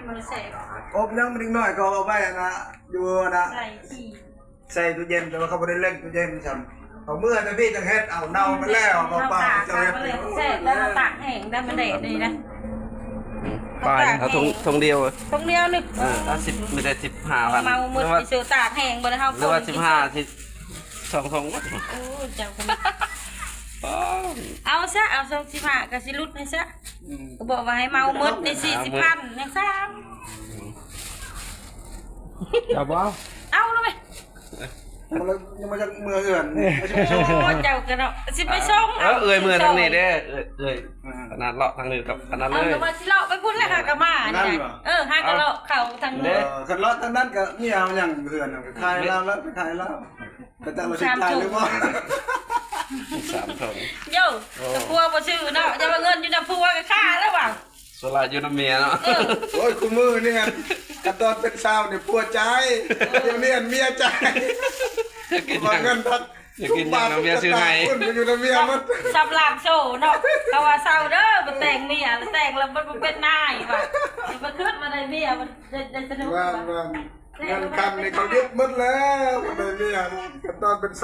มันเสก อบยังมันน้อยก็เอาไปนะดูนะ ใส่ขี้ ใส่ตู้เย็นแต่ว่าเขาไม่ได้เล่นตู้เย็นซ้ำเอาเมื่อแต่พี่จังเฮ็ดเอาเน่าไปแล้วเอาปลา ตาก จะ มา เฮ็ด เลยเสกแล้วเราตากแห้งได้มันเด็ดดีนะ ปลาเขาทงเดียว ตรงเดียวนึก 10ไม่ได้15,000 เมามืดไปซื้อตากแห้งบนเฮา หรือว่า15ที่2ทง โอ้เจ้าคนเอาซะเอาทรง15ก็สิลุดให้ซะก็บอกว่าให้เมามืดใน40,000ยังซ้ำ จับบ่ เอาแล้วไหม มันมาจากเมืองเอื่อน โอ้เจ้ากันเนาะสิไปส่ง เอ้ยมือทางนี้เด้เอ้ยขนาดเลาะทางนี้กับขนาดเลย เอามาสิเลาะไปพุ่นเลยค่ะกะมานี่หากะเลาะเข้าทางนี้ คันรถทั้งนั้นก็มีเอาอย่างเอื่อนขายแล้วไปขายแล้วแต่เราสิขายหรือว่า 3ทง โย่ตะพัวบ่ชื่อเนาะจะมาเงินอยู่นำพัวก็ค่าแล้วว่ะ สลายอยู่นำเมียเนาะ โอ้ยคุณมือเนี่ยกระตอนเป็นสาวเนี่ยปัวใจเดี๋ยวนี้เมียใจ กิน มา ยัง เงินทัก อยากกินยังน้ำเมียซื้อให้ คุณไปอยู่ในเมียมัน สำหรับโชว์เนาะเขาว่าเศร้าเด้อบ่แต่งเมียแล้วแต่งแล้วมันเป็นนายว่ะมันขึ้นมาได้เมียมันจะสนุก ว่า ว่ะ เงินคำนี่เขายึดหมดแล้วในเมียกระตอนเป็นสาว